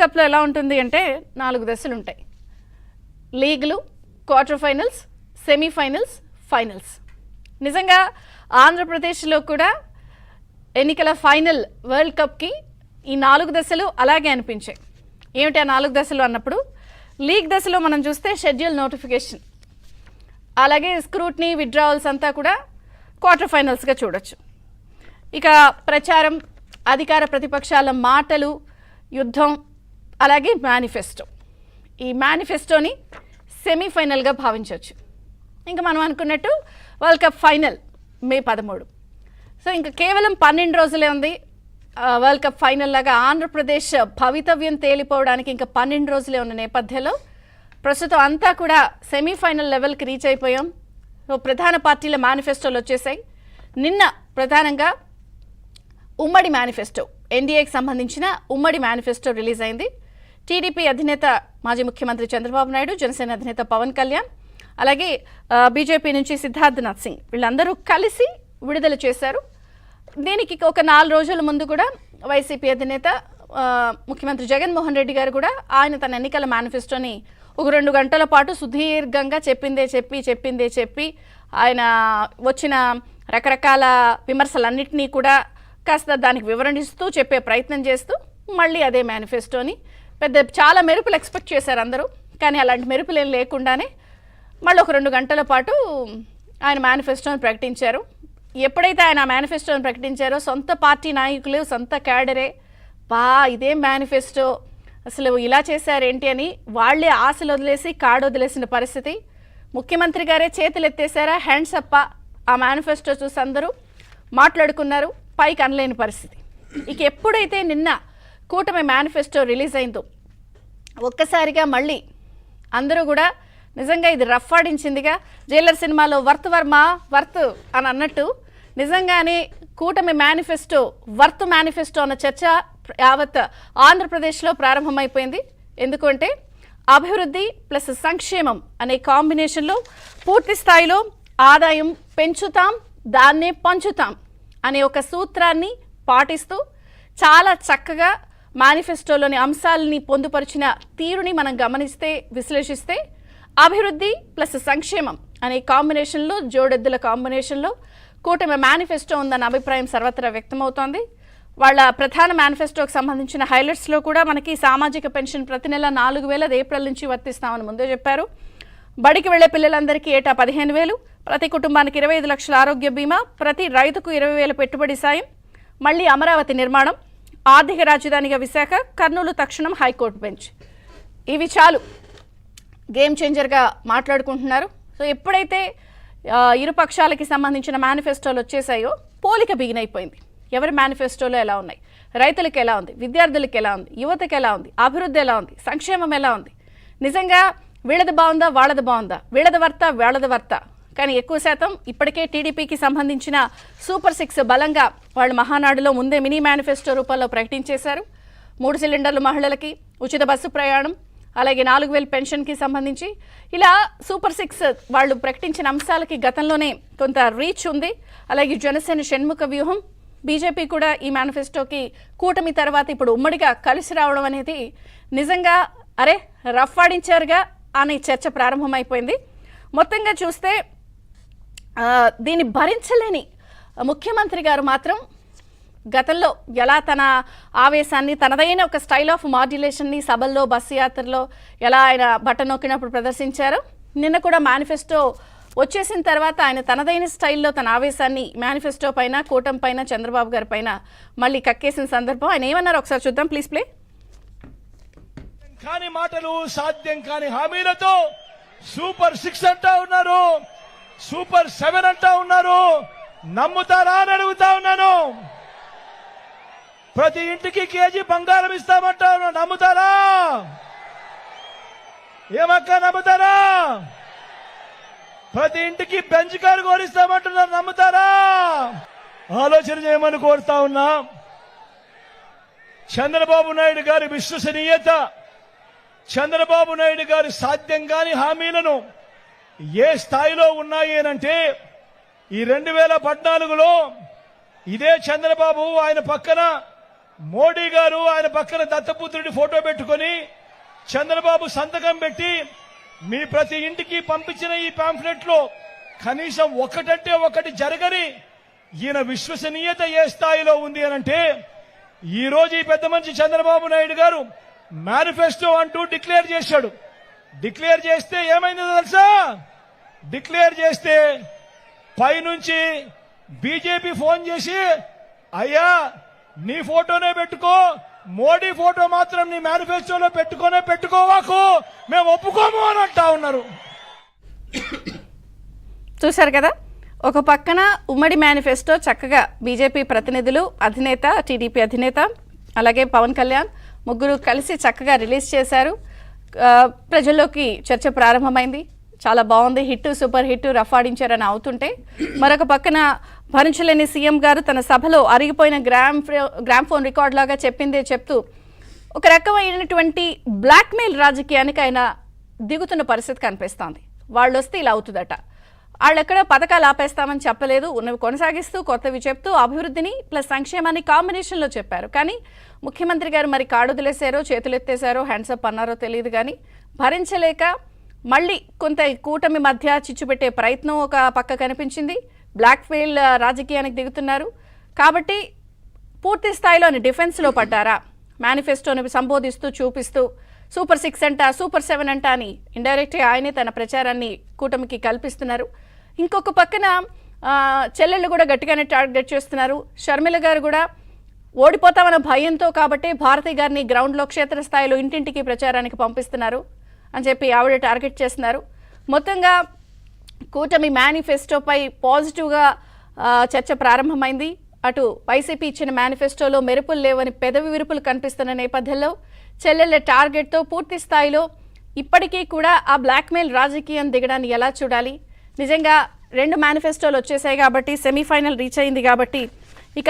కప్లో ఎలా ఉంటుంది అంటే 4 దశలు ఉంటాయి. లీగ్లు, క్వార్టర్ ఫైనల్స్, సెమీఫైనల్స్, ఫైనల్స్. నిజంగా ఆంధ్రప్రదేశ్లో కూడా ఎన్నికల ఫైనల్ వరల్డ్ కప్కి ఈ 4 దశలు అలాగే అనిపించాయి. ఏమిటి ఆ 4 దశలు అన్నప్పుడు, లీగ్ దశలో మనం చూస్తే షెడ్యూల్ నోటిఫికేషన్, అలాగే స్క్రూట్నీ, విత్డ్రావల్స్ అంతా కూడా క్వార్టర్ ఫైనల్స్గా చూడొచ్చు. ఇక ప్రచారం, అధికార ప్రతిపక్షాల మాటలు, యుద్ధం, అలాగే మేనిఫెస్టో. ఈ మేనిఫెస్టోని సెమీఫైనల్గా భావించవచ్చు. ఇంకా మనం అనుకున్నట్టు వరల్డ్ కప్ ఫైనల్ మే 13. సో ఇంకా కేవలం 12 రోజులే ఉంది వరల్డ్ కప్ ఫైనల్ లాగా. ఆంధ్రప్రదేశ్ భవితవ్యం తేలిపోవడానికి ఇంకా 12 రోజులే ఉన్న నేపథ్యంలో ప్రస్తుతం అంతా కూడా సెమీఫైనల్ లెవెల్కి రీచ్ అయిపోయాం. సో ప్రధాన పార్టీల మేనిఫెస్టోలు వచ్చేసాయి. నిన్న ప్రధానంగా ఉమ్మడి మేనిఫెస్టో, ఎన్డీఏకి సంబంధించిన ఉమ్మడి మేనిఫెస్టో రిలీజ్ అయింది. టీడీపీ అధినేత మాజీ ముఖ్యమంత్రి చంద్రబాబు నాయుడు, జనసేన అధినేత పవన్ కళ్యాణ్, అలాగే బీజేపీ నుంచి సిద్ధార్థనాథ్ సింగ్ వీళ్ళందరూ కలిసి విడుదల చేశారు. దీనికి ఒక 4 రోజుల ముందు కూడా వైసీపీ అధినేత ముఖ్యమంత్రి జగన్మోహన్ రెడ్డి గారు కూడా ఆయన తన ఎన్నికల మేనిఫెస్టోని ఒక 2 గంటల పాటు సుదీర్ఘంగా చెప్పిందే చెప్పి ఆయన వచ్చిన రకరకాల విమర్శలన్నింటినీ కూడా కాస్త దానికి వివరణిస్తూ చెప్పే ప్రయత్నం చేస్తూ మళ్ళీ అదే మేనిఫెస్టోని చాలా మెరుపులు ఎక్స్పెక్ట్ చేశారు అందరూ. కానీ అలాంటి మెరుపులు ఏం లేకుండానే మళ్ళీ ఒక 2 గంటల పాటు ఆయన మేనిఫెస్టోని ప్రకటించారు. ఎప్పుడైతే ఆయన మేనిఫెస్టోని ప్రకటించారో సొంత పార్టీ నాయకులు, సొంత క్యాడరే ఇదేం మేనిఫెస్టో, అసలు ఇలా చేశారేంటి అని వాళ్లే ఆశలు వదిలేసి కాడొదిలేసిన పరిస్థితి. ముఖ్యమంత్రి గారే చేతులు ఎత్తేసారా, హ్యాండ్స్ అప్ప ఆ మేనిఫెస్టో చూసి అందరూ మాట్లాడుకున్నారు, పైకి అనలేని పరిస్థితి. ఇక ఎప్పుడైతే నిన్న కూటమి మేనిఫెస్టో రిలీజ్ అయిందో ఒక్కసారిగా మళ్ళీ అందరూ కూడా నిజంగా ఇది రఫ్ ఆడించిందిగా. జైలర్ సినిమాలో వర్త్ వర్మ వర్త్ అని అన్నట్టు నిజంగానే కూటమి మేనిఫెస్టో వర్త్ మేనిఫెస్టో అన్న చర్చ యావత్ ఆంధ్రప్రదేశ్లో ప్రారంభమైపోయింది. ఎందుకంటే అభివృద్ధి ప్లస్ సంక్షేమం అనే కాంబినేషన్లో పూర్తి స్థాయిలో ఆదాయం పెంచుతాం, దాన్నే పంచుతాం అనే ఒక సూత్రాన్ని పాటిస్తూ చాలా చక్కగా మేనిఫెస్టోలోని అంశాలని పొందుపరిచిన తీరుని మనం గమనిస్తే, విశ్లేషిస్తే అభివృద్ధి ప్లస్ సంక్షేమం అనే కాంబినేషన్లో, జోడెద్దుల కాంబినేషన్లో కూటమి మేనిఫెస్టో ఉందన్న అభిప్రాయం సర్వత్రా వ్యక్తమవుతోంది. వాళ్ళ ప్రధాన మేనిఫెస్టోకి సంబంధించిన హైలైట్స్లో కూడా మనకి సామాజిక పెన్షన్ ప్రతి నెల 4,000 ఏప్రిల్ నుంచి వర్తిస్తామని ముందే చెప్పారు. బడికి వెళ్లే పిల్లలందరికీ ఏటా 15,000, ప్రతి కుటుంబానికి 25 లక్షల ఆరోగ్య బీమా, ప్రతి రైతుకు 20,000 పెట్టుబడి సాయం, మళ్లీ అమరావతి నిర్మాణం, ఆర్థిక రాజధానిగా విశాఖ, కర్నూలు తక్షణం హైకోర్టు బెంచ్. ఇవి చాలు గేమ్ చేంజర్గా మాట్లాడుకుంటున్నారు. సో ఎప్పుడైతే ఇరు పక్షాలకి సంబంధించిన మేనిఫెస్టోలు వచ్చేసాయో పోలిక బిగినైపోయింది. ఎవరి మేనిఫెస్టోలో ఎలా ఉన్నాయి, రైతులకు ఎలా ఉంది, విద్యార్థులకు ఎలా ఉంది, యువతకు ఎలా ఉంది, అభివృద్ధి ఎలా ఉంది, సంక్షేమం ఎలా ఉంది, నిజంగా వీళ్ళది బాగుందా వాళ్ళది బాగుందా, వీళ్ళది వర్త వాళ్ళది వర్త. కానీ ఎక్కువ శాతం ఇప్పటికే టీడీపీకి సంబంధించిన సూపర్ 6 బలంగా వాళ్ళు మహానాడులో ముందే మినీ మేనిఫెస్టో రూపంలో ప్రకటించేశారు. 3 సిలిండర్లు మహిళలకి, ఉచిత బస్సు ప్రయాణం, అలాగే 4,000 పెన్షన్కి సంబంధించి ఇలా సూపర్ 6 వాళ్ళు ప్రకటించిన అంశాలకి గతంలోనే కొంత రీచ్ ఉంది. అలాగే జనసేన షణ్ముఖ వ్యూహం, బీజేపీ కూడా ఈ మేనిఫెస్టోకి కూటమి తర్వాత ఇప్పుడు ఉమ్మడిగా కలిసి రావడం అనేది నిజంగా అరే రఫ్ ఆడించారుగా అనే చర్చ ప్రారంభమైపోయింది. మొత్తంగా చూస్తే దీన్ని భరించలేని ముఖ్యమంత్రి గారు మాత్రం గతంలో ఎలా తన ఆవేశాన్ని, తనదైన ఒక స్టైల్ ఆఫ్ మాడ్యులేషన్ని సభల్లో, బస్సు యాత్రలో ఎలా ఆయన బటన్ నొక్కినప్పుడు ప్రదర్శించారో, నిన్న కూడా మేనిఫెస్టో వచ్చేసిన తర్వాత ఆయన తనదైన స్టైల్లో తన ఆవేశాన్ని మేనిఫెస్టో పైన, కూటమి పైన, చంద్రబాబు గారి పైన మళ్ళీ కక్కేసిన సందర్భం. ఆయన ఏమన్నారో ఒకసారి చూద్దాం, ప్లీజ్ ప్లే. కాని మాటలు, సాధ్యం కాని హామీలతో సూపర్ 6 అంటా ఉన్నారు, సూపర్ 7 అంటా ఉన్నారు. నమ్ముతారా అని అడుగుతా ఉన్నాను. ప్రతి ఇంటికి కేజీ బంగారం ఇస్తామంటా ఉన్నా, నమ్ముతారా? ఏమక్క నమ్ముతారా? ప్రతి ఇంటికి బెంచ్ కారు కోరిస్తామంటున్నారు, నమ్ముతారా? ఆలోచన చేయమని కోరుతా ఉన్నా. చంద్రబాబు నాయుడు గారి విశ్వసనీయత, చంద్రబాబు నాయుడు గారి సాధ్యం కాని హామీలను ఏ స్థాయిలో ఉన్నాయి అనంటే, ఈ 2014లో ఇదే చంద్రబాబు ఆయన పక్కన మోడీ గారు ఆయన పక్కన దత్తపుత్రుడి ఫోటో పెట్టుకొని చంద్రబాబు సంతకం పెట్టి మీ ప్రతి ఇంటికి పంపించిన ఈ పాంఫ్లెట్ లో కనీసం ఒకటంటే ఒకటి జరగని ఈయన విశ్వసనీయత ఏ స్థాయిలో ఉంది అనంటే ఈ రోజు ఈ పెద్ద మనిషి చంద్రబాబు నాయుడు గారు మేనిఫెస్టో అంటూ డిక్లేర్ చేశాడు. డిక్లేర్ చేస్తే ఏమైందో తెలుసా? డిక్లేర్ చేస్తే పైనుంచి బీజేపీ ఫోన్ చేసి అయ్యా నీ ఫోటోనే పెట్టుకో, మోడీ ఫోటో మాత్రం నీ మేనిఫెస్టోలో పెట్టుకోవాకు, మేము ఒప్పుకోము అని అంటా ఉన్నారు. చూశారు కదా, ఒక పక్కన ఉమ్మడి మేనిఫెస్టో చక్కగా బీజేపీ ప్రతినిధులు, అధినేత, టీడీపీ అధినేత, అలాగే పవన్ కళ్యాణ్ ముగ్గురు కలిసి చక్కగా రిలీజ్ చేశారు. ప్రజల్లోకి చర్చ ప్రారంభమైంది. చాలా బాగుంది, హిట్, సూపర్ హిట్, రఫాడించారని అవుతుంటే మరొక పక్కన భరించలేని సీఎం గారు తన సభలో అరిగిపోయిన గ్రామ్ఫోన్ రికార్డ్ లాగా చెప్పిందే చెప్తూ ఒక రకమైనటువంటి బ్లాక్మెయిల్ రాజకీయానికి ఆయన దిగుతున్న పరిస్థితి కనిపిస్తోంది. వాళ్ళు వస్తే ఇలా అవుతుందట, వాళ్ళు ఎక్కడ పథకాలు ఆపేస్తామని చెప్పలేదు, ఉన్నవి కొనసాగిస్తూ కొత్తవి చెప్తూ అభివృద్ధిని ప్లస్ సంక్షేమాన్ని కాంబినేషన్లో చెప్పారు. కానీ ముఖ్యమంత్రి గారు మరి కాడుదిలేశారో చేతులెత్తేశారో హ్యాండ్సప్ అన్నారో తెలియదు. కానీ భరించలేక మళ్ళీ కొంత కూటమి మధ్య చిచ్చుపెట్టే ప్రయత్నం ఒక పక్క కనిపించింది. బ్లాక్మెయిల్ రాజకీయానికి దిగుతున్నారు కాబట్టి పూర్తి స్థాయిలోని డిఫెన్స్లో పడ్డారా? మేనిఫెస్టోని సంబోధిస్తూ చూపిస్తూ సూపర్ 6 అంట, సూపర్ 7 అంట అని ఇండైరెక్ట్గా ఆయనే తన ప్రచారాన్ని కూటమికి కల్పిస్తున్నారు. ఇంకొక పక్కన చెల్లెళ్ళు కూడా గట్టిగానే టార్గెట్ చేస్తున్నారు. షర్మిల గారు కూడా ఓడిపోతామన్న భయంతో కాబట్టి భారతి గారిని గ్రౌండ్లో క్షేత్రస్థాయిలో ఇంటింటికి ప్రచారానికి పంపిస్తున్నారు అని చెప్పి ఆవిడ టార్గెట్ చేస్తున్నారు. మొత్తంగా కూటమి మేనిఫెస్టోపై పాజిటివ్గా చర్చ ప్రారంభమైంది. అటు వైసీపీ ఇచ్చిన మేనిఫెస్టోలో మెరుపులు లేవని పెదవి విరుపులు కనిపిస్తున్న నేపథ్యంలో చెల్లెళ్ల టార్గెట్తో పూర్తి స్థాయిలో ఇప్పటికీ కూడా ఆ బ్లాక్మెయిల్ రాజకీయం దిగడాన్ని ఎలా చూడాలి? నిజంగా 2 మేనిఫెస్టోలు వచ్చేసాయి కాబట్టి సెమీఫైనల్ రీచ్ అయింది కాబట్టి ఇక